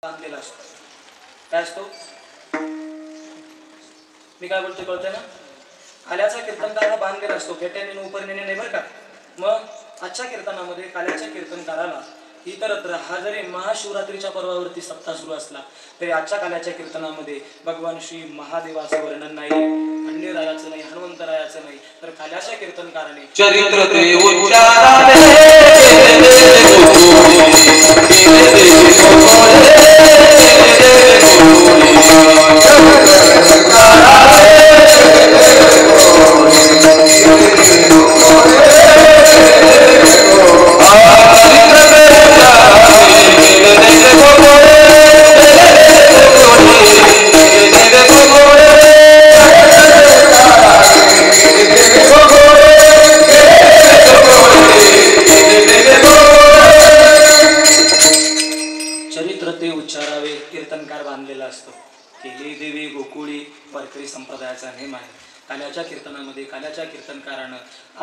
बांधलेला असतो. काय असतो? मी काय बोलतो कळतंय ना? काल्याचा कीर्तनकार हा बांधलेला असतो, फेट्याने उपरण्याने नाही बरं का. मग आजच्या कीर्तनामध्ये काल्याच्या कीर्तनकाराला इतरत्र हा जरी महाशिवरात्रीच्या पर्वावरती सप्ताह सुरू असला तरी आजच्या काल्याच्या कीर्तनामध्ये भगवान श्री महादेवाचं वर्णन नाही, खंडेरायाचं नाही, हनुमंतरायाचं नाही, तर काल्याच्या कीर्तनकाराने चरित्र ते उच्चारावे कीर्तनकार बांधलेला असतो. केले देवे गोकुळी वारकरी संप्रदायाचा नेम आहे. काल्याच्या कीर्तनामध्ये काल्याच्या कीर्तनकारानं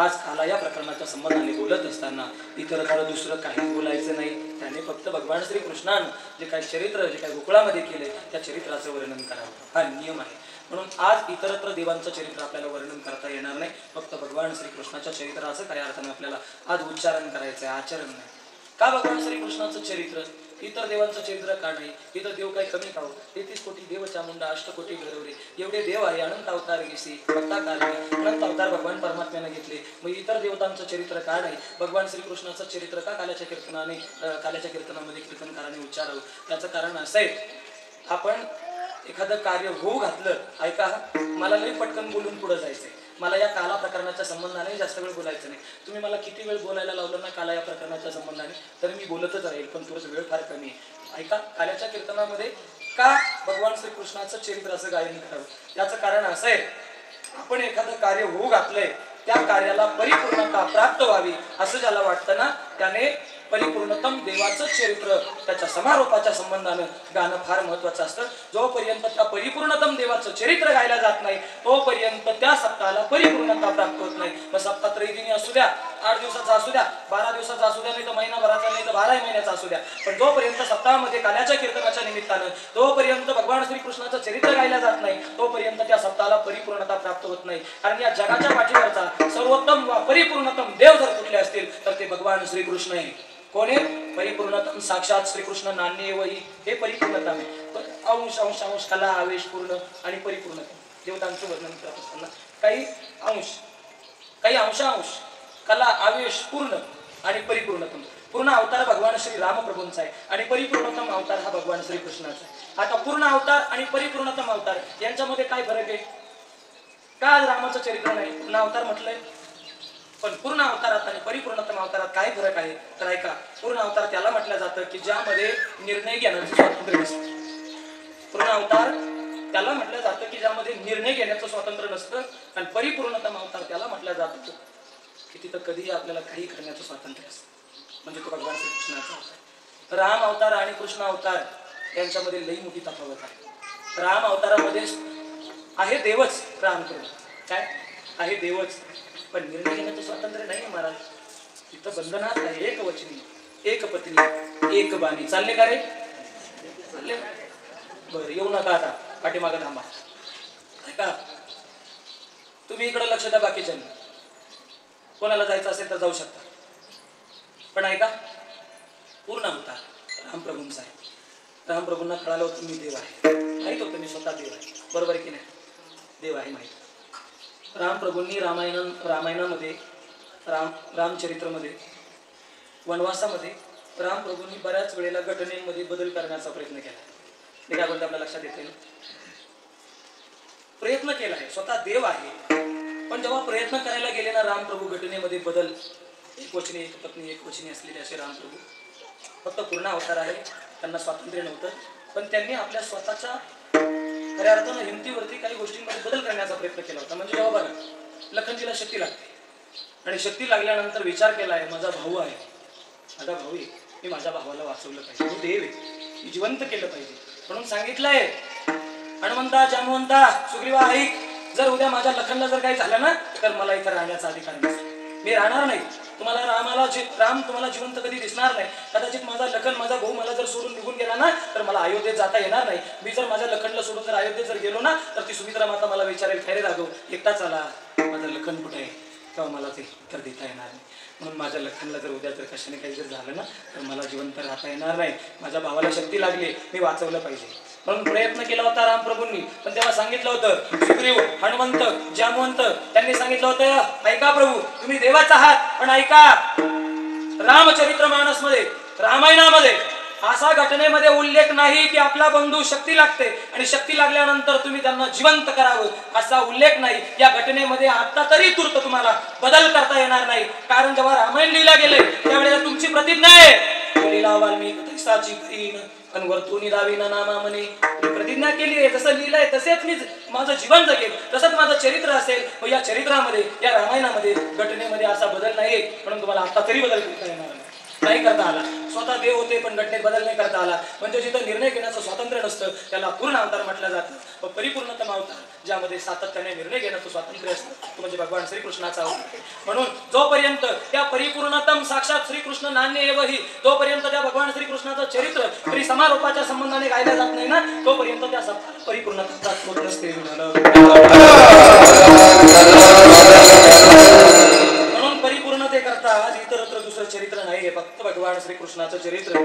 आज काला या प्रकरणाच्या संबंधाने बोलत असताना इतरत्र दुसरं काही बोलायचं नाही. त्याने फक्त भगवान श्रीकृष्णानं जे काही चरित्र जे काही गोकुळामध्ये केले त्या चरित्राचं वर्णन करावं, हा नियम आहे. म्हणून आज इतरत्र देवांचं चरित्र आपल्याला वर्णन करता येणार नाही. फक्त भगवान श्रीकृष्णाच्या चरित्राचं काही अर्थानं आपल्याला आज उच्चारण करायचं आहे, आचरण नाही. का भगवान श्रीकृष्णाचं चरित्र? इतर देवांचं चरित्र का नाही? इतर देव काही कमी खाऊ? 33 कोटी देव चामुंडा, 8 कोटी गौरवरे, एवढे देव आहे. अनंत अवतार घेसी भक्ता काढले, अनंत अवतार भगवान परमात्म्याने घेतले. मग इतर देवतांचं चरित्र का नाही? भगवान श्रीकृष्णाचं चरित्र का काल्याच्या कीर्तनामध्ये कीर्तनकाराने उच्चारावं? त्याचं कारण असं आहे, आपण एखादं कार्य होऊ घातलं, ऐका, मला लई पटकन बोलून पुढे जायचंय, मला या काला प्रकरणाच्या संबंधाने जास्त वेळ बोलायचं नाही. तुम्ही मला किती वेळ बोलायला लावलं ना काला या प्रकरणाच्या संबंधाने, तर मी बोलतच राहील, पण थोडंसं वेळ फार कमी आहे. ऐका, काल्याच्या कीर्तनामध्ये का भगवान श्रीकृष्णाचं चरित्राचं गायन करावं? याचं कारण असं आहे, आपण एखादं कार्य होऊ घातलंय, त्या कार्याला परिपूर्णता प्राप्त व्हावी असं ज्याला वाटतं ना, त्याने परिपूर्णतम देवाचं चरित्र त्याच्या समारोपाच्या संबंधानं गाणं फार महत्वाचं असतं. जोपर्यंत त्या परिपूर्णतम देवाचं चरित्र गायला जात नाही तोपर्यंत त्या सप्ताहाला परिपूर्णता प्राप्त होत नाही. मग सप्ताह त्रैदिनी असू द्या, 8 दिवसाचा असू द्या, 12 दिवसाचा असू द्या, नाही तर महिनाभराचा, नाही तर 12 महिन्याचा असू द्या, पण जोपर्यंत सप्ताहामध्ये काल्याच्या कीर्तनाच्या निमित्तानं जोपर्यंत भगवान श्रीकृष्णाचं चरित्र गायला जात नाही तोपर्यंत त्या सप्ताहाला परिपूर्णता प्राप्त होत नाही. कारण या जगाच्या पाठीवरचा सर्वोत्तम व परिपूर्णतम देव जर कुठले असतील तर ते भगवान श्रीकृष्ण आहे. कोण आहे? परिपूर्णतम, साक्षात श्रीकृष्ण. नान्य वही हे परिपूर्णतम आहे. अंश अंश अंश, कला आवेश पूर्ण आणि परिपूर्णतम. देवतांचं वर्णन करत असताना काही अंशांश, कला आवेश पूर्ण आणि परिपूर्णतम. पूर्ण अवतार भगवान श्री रामप्रभूंचा आहे आणि परिपूर्णतम अवतार हा भगवान श्रीकृष्णाचा आहे. आता पूर्ण अवतार आणि परिपूर्णतम अवतार यांच्यामध्ये काय फरक आहे? का आज रामाचं चरित्र नाही, पूर्ण अवतार म्हटलंय, पण पूर्ण अवतारात आणि परिपूर्णतम अवतारात काय फरक आहे? तर ऐका, पूर्ण अवतार त्याला म्हटलं जातं की ज्यामध्ये निर्णय घेण्याचं स्वातंत्र्य नसतं. पूर्ण अवतार त्याला म्हटलं जातं की ज्यामध्ये निर्णय घेण्याचं स्वातंत्र्य नसतं. आणि परिपूर्णतम अवतार त्याला म्हटलं जातं की तिथं कधीही आपल्याला काही करण्याचं स्वातंत्र्य असतं. म्हणजे तो भगवान श्रीकृष्णाचा अवतार. राम अवतार आणि कृष्ण अवतार यांच्यामध्ये लई मोठी तफावत आहे. राम अवतारामध्ये आहे देवच, राम करून काय आहे देवच, पण निर्णय घेण्याचं स्वातंत्र्य नाही महाराज. तिथं बंधनात आहे, एक वचनी, एक पत्नी, एक बाणी. चालले का रे? चालले. बरं, येऊ नका आता, पाठीमागं थांबा. ऐका, तुम्ही इकडं लक्ष द्या, बाकीच्या कोणाला जायचं असेल तर जाऊ शकता. पण ऐका, पूर्ण अवतार रामप्रभूंचा आहे. रामप्रभूंना कळालं होतं मी देव आहे, माहित होतं मी स्वतः देव आहे, बरोबर की नाही? देव आहे माहित. रामप्रभूंनी रामायणामध्ये रामचरित्रमध्ये वनवासामध्ये रामप्रभूंनी बऱ्याच वेळेला घटनेमध्ये बदल करण्याचा प्रयत्न केला. हे काय बोलतो आपल्या लक्षात येते? प्रयत्न केला आहे, स्वतः देव आहे, पण जेव्हा प्रयत्न करायला गेले ना रामप्रभू घटनेमध्ये बदल, एक वचनी, एक पत्नी, एक वचनी असलेले असे रामप्रभू. फक्त पूर्ण अवतार आहे, त्यांना स्वातंत्र्य नव्हतं, पण त्यांनी आपल्या स्वतःच्या खऱ्या अर्थानं हिमतीवरती काही गोष्टींमध्ये बदल करण्याचा प्रयत्न केला होता. म्हणजे जेव्हा बघा, लखनजीला शक्ती लागते आणि शक्ती लागल्यानंतर विचार केला आहे, माझा भाऊ आहे, माझा भाऊ आहे, मी माझ्या भावाला वाचवलं पाहिजे, तो देव आहे, मी जिवंत केलं पाहिजे म्हणून सांगितलंय. हनुमंता, जामवंता, सुग्रीवा ऐक, जर उद्या माझ्या लखनला जर काही झालं ना तर मला इथं राहण्याचा अधिकार नसेल, मी राहणार नाही. तुम्हाला रामाला राम तुम्हाला जिवंत कधी दिसणार नाही. कदाचित माझा लखन, माझा भाऊ मला जर सोडून निघून गेला ना तर मला अयोध्येत जाता येणार नाही. मी जर माझ्या लखनला सोडून जर अयोध्येत जर गेलो ना तर ती सुमित्रा माता मला विचारेल, काय रे राघव एकटाच आला, माझं लखन कुठे आहे? तेव्हा मला ते उत्तर देता येणार नाही. म्हणून माझ्या लखनला जर उद्या जर कशाने काही जर झालं ना तर मला जिवंत राहता येणार नाही. माझ्या भावाला शक्ती लागली, मी वाचवलं पाहिजे म्हणून प्रयत्न केला होता रामप्रभूंनी. पण तेव्हा सांगितलं होतं सुग्रीव, हनुमंत, जामवंत त्यांनी सांगितलं होतं, ऐका प्रभू तुम्ही देवाच आहात, पण ऐका रामचरित्रमानस मध्ये, रामायणामध्ये असा घटनेमध्ये उल्लेख नाही की आपला बंधू शक्ती लागते आणि शक्ती लागल्यानंतर तुम्ही त्यांना जिवंत करावं, असा उल्लेख नाही. या घटनेमध्ये आता तरी तूर्त तुम्हाला बदल करता येणार नाही. कारण जेव्हा रामायण लिहिला गेले त्यावेळेला तुमची प्रतिज्ञा आहे, लीला वाल्मिकी तैसाची करीन अनवर्तुनी दावी नामा म्हणे. प्रतिज्ञा केली आहे, जसं लिहिलंय तसेच मी माझं जीवन जगेल, तसंच माझं चरित्र असेल. व या चरित्रामध्ये, या रामायणामध्ये, घटनेमध्ये असा बदल नाही. म्हणून तुम्हाला आता तरी बदल करता येणार नाही करता आला. स्वतः देव होते पण घटनेत बदल नाही करता आला. म्हणजे जिथं निर्णय घेण्याचं स्वातंत्र्य नसतं त्याला पूर्ण अवतार म्हटलं जातं. व परिपूर्णतम अवतार ज्यामध्ये सातत्याने निर्णय घेण्याचं स्वातंत्र्य असतं तो म्हणजे भगवान श्रीकृष्णाचा अवतार. म्हणून जोपर्यंत त्या परिपूर्णतम साक्षात श्रीकृष्ण नान्य एवही, तोपर्यंत त्या भगवान श्रीकृष्णाचं चरित्र तरी समारोपाच्या संबंधाने गायला जात नाही ना, तोपर्यंत त्या परिपूर्णता होत नसते. म्हणून परिपूर्णते करता इतरत्र दुसरं चरित्र नाही, फक्त भगवान श्रीकृष्णाचं चरित्र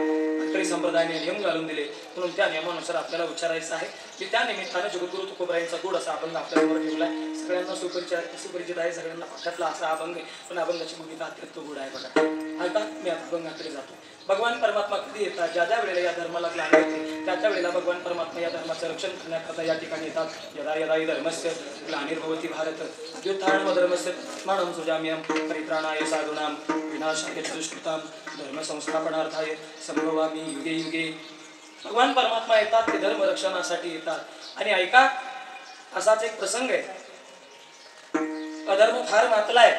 तरी संप्रदायाने नियम घालून दिले. म्हणून त्या नियमानुसार आपल्याला उच्चारायचं आहे की त्या निमित्ताने जगद्गुरु तुकोबरायांचा गोड असा अभंग आपल्याबरोबर ठेवलाय. सगळ्यांना सुपरिचित आहे, सगळ्यांना पाठातला असा अभंग आहे, पण अभंगाची भूमिका अत्यंत गोड आहे. बघा ऐका, मी अभंगाकडे जातो. भगवान परमात्मा कधी येतात? ज्या ज्या वेळेला या धर्माला ग्लानी होते त्या त्या वेळेला भगवान परमात्मा या धर्माचं रक्षण करण्याकरता या ठिकाणी येतात. यदा यदा हि धर्मस्य ग्लानिर्भवति भारत अद्युत्थानं धर्मस्य तस्मानं सृजाम्यहं परित्राणाय साधूनां विनाशाय च दुष्कृतां धर्म संस्थापनार्थाय संभवामि युगे युगे. भगवान परमात्मा येतात, ते धर्म रक्षणासाठी येतात. आणि ऐका, असाच एक प्रसंग आहे. अधर्म फार मातलाय,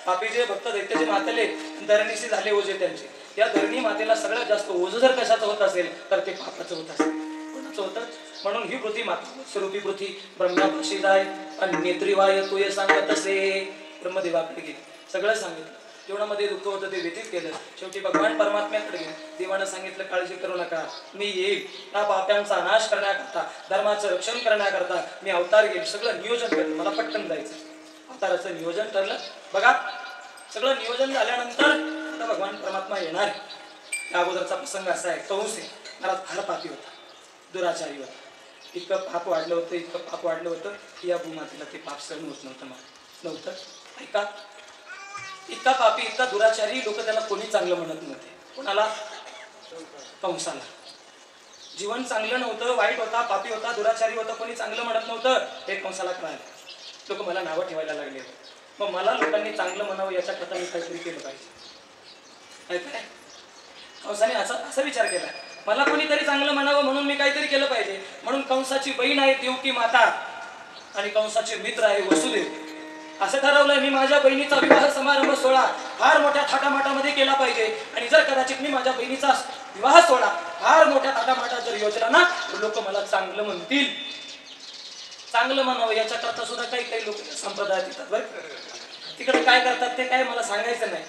पापी जे भक्त दैत्य जे मातले, धरणीशी झाले ओझे त्यांचे. या धरणी मातेला सगळ्यात जास्त ओझ जर कशाचं होत असेल तर ते पापाचं होत असेल. कोणाचं होतं? म्हणून ही पृथ्वी माता स्वरूपी पृथ्वी ब्रह्मापाशी जाय आणि नेत्रीवाय तू हे सांगत असे. ब्रह्मदेवाकडे गेली, सगळं सांगितलं. जीवनामध्ये दुःख होतं ते व्यतीत केलं. शेवटी भगवान परमात्म्याकडे गेले. देवानं सांगितलं, काळजी करू नका, मी येईल. ना पाप्यांचा नाश करण्याकरता, धर्माचं रक्षण करण्याकरता मी अवतार घेईल. सगळं नियोजन केलं, मला पटकन जायचं. अवताराचं नियोजन ठरलं. बघा, सगळं नियोजन झाल्यानंतर आता भगवान परमात्मा येणार. त्या अगोदरचा प्रसंग असा आहे, कंस आहे, घरात फार पापी होता, दुराचारी होता. इतकं पाप वाढलं होतं, इतकं पाप वाढलं होतं की या भूमातेला ते पाप सहन होत नव्हतं. ऐका, इतका पापी, इतका दुराचारी, लोक त्याला कोणी चांगलं म्हणत नव्हते. कोणाला? कंसाला. जीवन चांगलं नव्हतं, वाईट होता, पापी होता, दुराचारी होता, कोणी चांगलं म्हणत नव्हतं. हे कंसाला कळालं. लोक मला नावं ठेवायला लागले. मग मला लोकांनी चांगलं म्हणावं याच्याकरता मी काहीतरी केलं पाहिजे. काय कंसाने असा विचार केला, मला कोणीतरी चांगलं म्हणावं म्हणून मी काहीतरी केलं पाहिजे. म्हणून कंसाची बहीण आहे देवकी माता आणि कंसाचे मित्र आहे वसुदेव. असं ठरवलंय, मी माझ्या बहिणीचा विवाह समारंभ सोहळा फार मोठ्या थाटामाटामध्ये केला पाहिजे. आणि जर कदाचित मी माझ्या बहिणीचा विवाह सोहळा फार मोठ्या थाटामाटात जर योजला ना तर लोक मला चांगलं म्हणतील. चांगलं म्हणावं याच्याकरता सुद्धा काही काही लोक संप्रदायात येतात. बरं, तिकडे काय करतात ते काय मला सांगायचं नाही,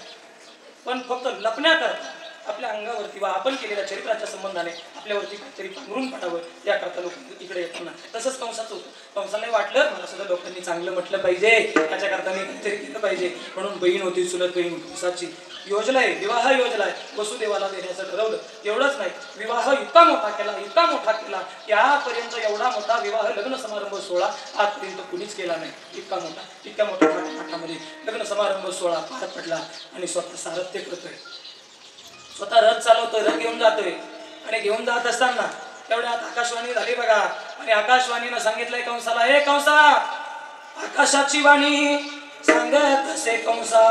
पण फक्त लपण्याकरता आपल्या अंगावरती वा आपण केलेल्या चरित्राच्या संबंधाने आपल्यावरती काहीतरी पांघरून पडावं याकरता लोक इकडे येतात ना. तसंच कंसाचं होतं. कंसाला वाटलं मला सुद्धा लोकांनी चांगलं म्हटलं पाहिजे, त्याच्याकरता मी काहीतरी केलं पाहिजे. म्हणून बहीण होती, चुलत बहीण, कंसाची योजलाय, विवाह योजलाय, वसुदेवाला देण्याचं ठरवलं. एवढंच नाही, विवाह इतका मोठा केला, इतका मोठा केला की आजपर्यंत एवढा मोठा विवाह लग्न समारंभ सोहळा आजपर्यंत कुणीच केला नाही. इतका मोठ्या थाटामध्ये लग्न समारंभ सोहळा पार पडला. आणि स्वतः सारथ्य करतोय, स्वतः रथ चालवतोय, रथ घेऊन जातोय. आणि घेऊन जात असताना तेवढ्यात आकाशवाणी झाली बघा. आणि आकाशवाणीनं सांगितलंय कंसाला, हे कंसा, आकाशाची वाणी सांगत असे कंसा,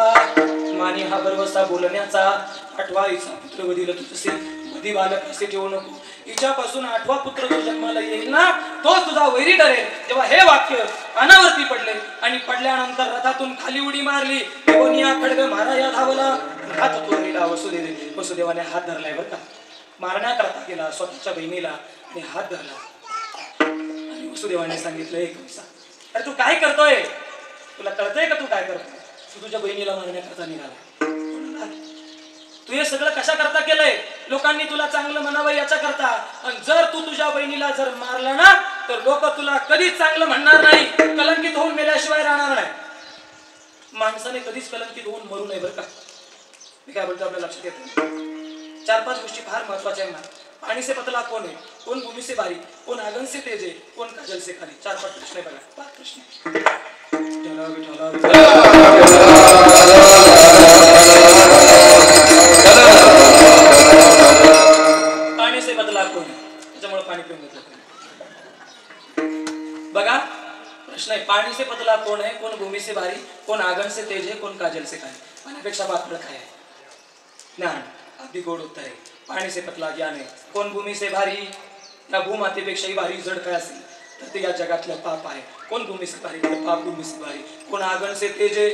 मानी हा बरवसा बोलण्याचा, आठवा हिचा पुत्र वधील तू तसे मधी बालक असे ठेवू नको. हिच्यापासून आठवा पुत्र जो जन्माला येईल ना तो तुझा वैरी ठरेल. तेव्हा हे वाक्य कानावरती पडले आणि पडल्यानंतर रथातून खाली उडी मारली. कोणीया खड्ग माराया धावला, हात तोडला वसुदेवाने हात धरलाय बरं का, मारण्याकरता गेला स्वतःच्या बहिणीला आणि हात धरला. आणि वसुदेवाने सांगितलं, हे कंसा, अरे तू काय करतोय? तुला कळतंय का तू काय करतोय? तू तुझ्या बहिणीला मारण्याकरता निघाला. तू हे सगळं कशा करता केलंय? लोकांनी तुला चांगलं म्हणावं याचा करता. आणि जर तू तुझ्या बहिणीला जर मारलं ना तर लोक तुला कधीच चांगलं म्हणणार नाही, कलंकित होऊन मेल्याशिवाय राहणार नाही. माणसाने कधीच कलंकित होऊन मरू नये बरं का. मी काय बोलतो आपल्या लक्षात येतं. 4-5 गोष्टी फार महत्वाच्या आहेत ना. पाणी से पतला कौन है, कौन भूमि से भारी, कौन आगन से तेज है, कौन काजल से खाली. 4-5 प्रश्न आहे बघा. 5 प्रश्न. पाणी से पतला कौन है, त्याच्यामुळे पाणी पिऊन घेतलं बघा. प्रश्न आहे पाणी से पतला कौन है, कौन भूमि से भारी, कौन आगन से तेज है, कौन काजल से खाली. पाण्यापेक्षा पातळ काय आहे? ज्ञान. अगदी गोड उत्तर आहे. पाणी से पतला ज्ञान आहे. कोण भूमी से भारी, या भूमातेपेक्षाही भारी जड काय असेल तर ते या जगातलं पाप आहे. कोण भूमी से भारी, पाप भूमी से भारी. कोण आगन से तेज आहे,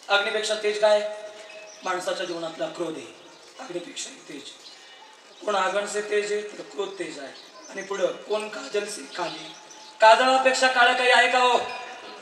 अग्नीपेक्षा तेज काय? माणसाच्या जीवनातला क्रोध आहे. अग्नीपेक्षा तेज. कोण आगन से तेज आहे तर क्रोध तेज आहे. आणि पुढं कोण काजल से काली, काजळापेक्षा काळं काही आहे का हो?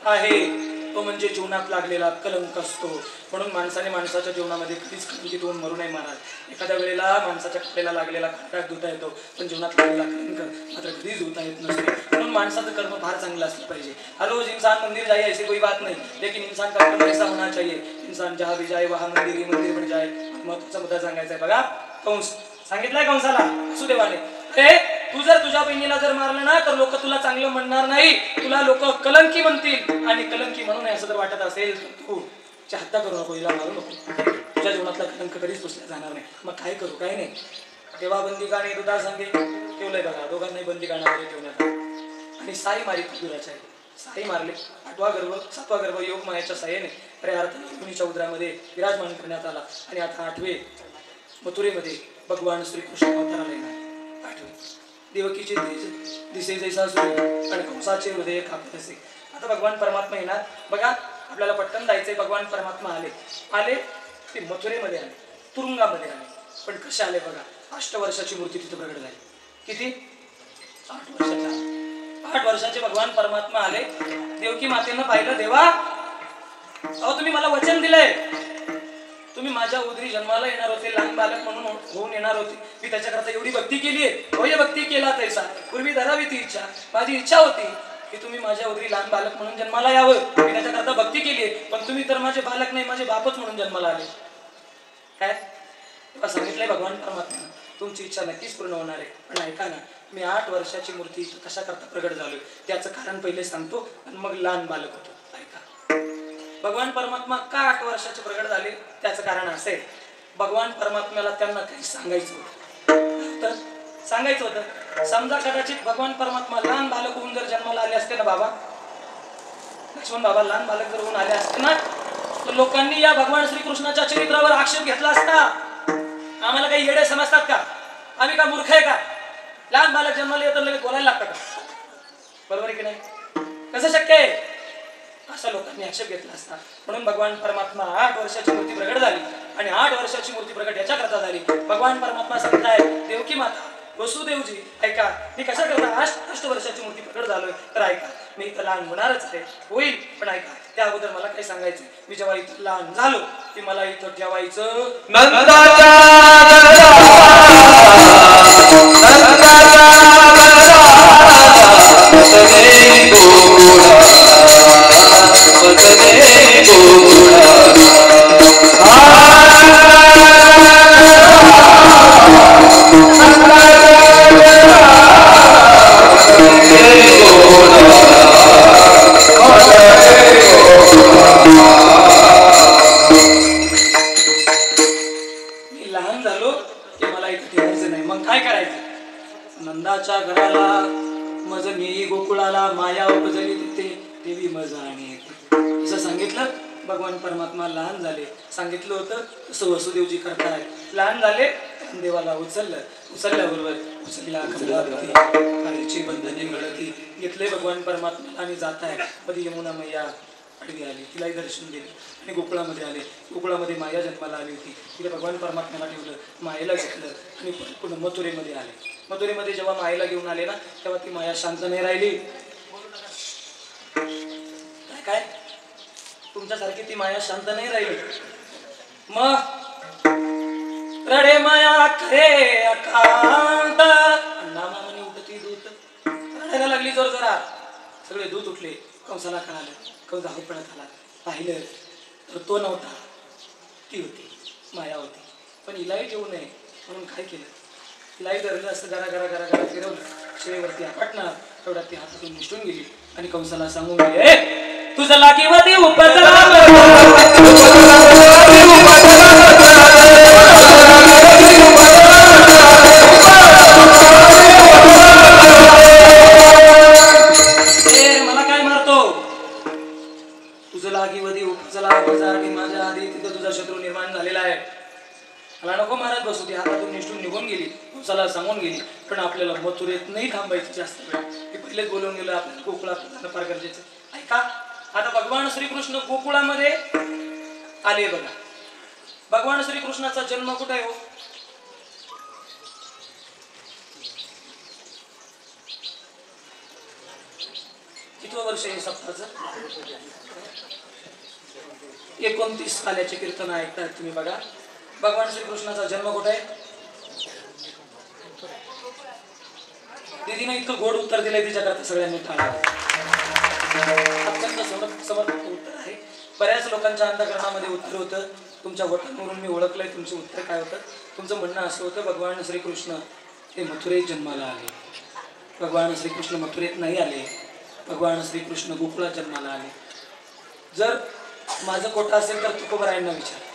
आहे. तो म्हणजे जीवनात लागलेला कलंक असतो. म्हणून माणसाने माणसाच्या जीवनामध्ये कधीच कलंकित होऊन मरू नये महाराज. एखाद्या वेळेला माणसाच्या कपड्याला लागलेला काटा धुता येतो, पण जीवनात लागलेला कलंक मात्र कधीच धुता येत नसतो. म्हणून माणसाचं कर्म फार चांगलं असलं पाहिजे. हर रोज इंसान मंदिर जाए ऐसी कोई बात नहीं, लेकिन इंसान का कर्म ऐसा होना चाहिए. इंसान जहाँ भी जाए वहाँ मंदिर बन जाए. महत्वाचा मुद्दा सांगायचा आहे बघा. कंस सांगितलंय कंसाला वसुदेवाने, तू जर तुझ्या बहिणीला जर मारलं ना तर लोक तुला चांगलं म्हणणार नाही, तुला लोक कलंकी म्हणतील. आणि कलंकी म्हणून असं जर वाटत असेल तर तू हत्या करू नको, हिला मारू नको. तुझ्या जीवनातला कलंक कधीच पुसला जाणार नाही. मग काय करू? काय नाही. तेव्हा बंदीकाने दुधा सांगे ठेवलंय बघा. दोघांनाही बंदीकानामध्ये ठेवण्यात आलं आणि साई मारी कुबीराच्या आहे. साई मारले. 8वा गर्भ 7वा गर्भ योग मायाच्या साह्याने खऱ्या अर्थाने योनीच्या उदरामध्ये विराजमान करण्यात आला. आणि आता 8वे मथुरेमध्ये भगवान श्रीकृष्ण अवताराला येणार. 8वे देवकीचे तेज दिसे जैसा सूर्य आणि कंसाचे हृदय कापत असे. आता भगवान परमात्मा येणार बघा. आपल्याला पटकन जायचंय. भगवान परमात्मा आले ते मथुरेमध्ये आले, तुरुंगामध्ये आले. पण कसे आले बघा. 8 वर्षाची मूर्ती तिथे प्रगट झाली. किती? 8 वर्षाच्या. 8 वर्षाचे भगवान परमात्मा आले. देवकी मातेनं पाहिलं, देवा अहो तुम्ही मला वचन दिलंय, तुम्ही माझ्या उदरी जन्माला येणार होते, लहान बालक म्हणून होऊन येणार होते. मी त्याच्याकरता एवढी भक्ती केली आहे. होय भक्ती केला तैसा पूर्वी धरावी ती इच्छा. माझी इच्छा होती की तुम्ही माझ्या उदरी लहान बालक म्हणून जन्माला यावं. मी त्याच्याकरता भक्ती केली आहे. पण तुम्ही तर माझे बालक नाही, माझे बापच म्हणून जन्माला आले. काय तेव्हा सांगितलंय भगवान परमात्मा, तुमची इच्छा नक्कीच पूर्ण होणार आहे. पण ऐका ना, मी 8 वर्षाची मूर्ती कशा करता प्रगट झालोय त्याचं कारण पहिले सांगतो आणि मग लहान बालक होतो. भगवान परमात्मा का 8 वर्षाचे प्रगट झाले त्याचं कारण असेल. भगवान परमात्म्याला त्यांना काही सांगायचं होतं. समजा कदाचित भगवान परमात्मा लहान बालक होऊन जर जन्माला आले असते ना बाबा, लक्ष्मण बाबा लहान बालक जर होऊन आले असते ना तर लोकांनी या भगवान श्रीकृष्णाच्या चरित्रावर आक्षेप घेतला असता. आम्हाला काही येडे समजतात का? आम्ही का मूर्ख आहे का? लहान बालक जन्माला येतं लगेच बोलायला लागतं का? बरोबर आहे की नाही? कसं शक्य आहे? अशा लोकांनी आक्षेप घेतला असता. म्हणून भगवान परमात्मा 8 वर्षाची मूर्ती प्रगट झाली. आणि 8 वर्षाची मूर्ती प्रगट याच्या करता झाली. भगवान परमात्मा सांगताय, देवकी माता वसुदेवजी ऐका, मी कशा करता 8 वर्षाची मूर्ती प्रगट झालोय तर ऐका, मी इथं लहान होणारच आहे, होईल. पण ऐका, त्या अगोदर मला काय सांगायचं, मी जेव्हा इथं लहान झालो की मला इथं ठेवायचं नंदाच्या घराला मज मी गोकुळाला माया उपजली तिथे देवी मज आणि असं सांगितलं. भगवान परमात्मा लहान झाले. सांगितलं होतं तसं वसुदेवजी करताय. लहान झाले, देवाला उचलल्याबरोबर उचलला कमलावती बंधने गळती घेतले भगवान परमात्माला आणि जात आहे. कधी यमुना मैया आडवी आली, तिलाही दर्शन दिले आणि गोकुळामध्ये आले. गोकुळामध्ये माया जन्माला आली होती. तिला भगवान परमात्म्याला ठेवलं, मायेला घेतलं आणि पुन्हा मथुरेमध्ये आले. मथुरेमध्ये जेव्हा मायेला घेऊन आले ना तेव्हा ती माया शांत नाही राहिली. काय तुमच्यासारखी ती माया शांत नाही राहिली. मग रडे माया खरे अकांत नामा म्हणे उठती दूत रडायला लागली जोर जरा सगळे दूत उठले कंसाला कळालं कंस धावत पडत आला पाहिलं तर तो नव्हता ती होती माया होती पण हिलाही ठेवू नये म्हणून काय केलं हिलाही धरलं असं गरा गरा गरा गरा फिरवलं शिवेवरती आपटणार तेवढ्यात ती हातातून निष्ठून गेली आणि कंसाला सांगून गेली तुझं लागीवती उपजला मला काय मारतो तुझं लागीवती उपजला माझ्या आधी तिथं तुझा शत्रू निर्माण झालेला आहे मला नको मारत बसू ती हातातून निष्ठून निघून गेली कंसाला सांगून गेली पण आपल्याला मथुरेत नाही थांबायची जास्त वेळ मी पहिलेच बोलून गेलो आपल्याला गोकुळात जाणं फार गरजेचं ऐका आता भगवान श्रीकृष्ण गोकुळामध्ये आले बघा भगवान श्रीकृष्णाचा जन्म कुठे आहे हो कितवं वर्ष आहे सप्ताहाचं 29 काल्याचे कीर्तन ऐकतायत तुम्ही बघा भगवान श्रीकृष्णाचा जन्म कुठे आहे दीदीने इतकं गोड उत्तर दिलंय तिच्याकरता सगळ्यांनी टाळा अत्यंत समर्पक उत्तर आहे बऱ्याच लोकांच्या अंतःकरणामध्ये उत्तर होतं तुमच्या वटांवरून मी ओळखलंय तुमचं उत्तर काय होतं तुमचं म्हणणं असं होतं भगवान श्रीकृष्ण हे मथुरेत जन्माला आले भगवान श्रीकृष्ण मथुरेत नाही आले भगवान श्रीकृष्ण गोकुळात जन्माला आले जर माझं खोटं असेल तर तुकोबरायांना विचार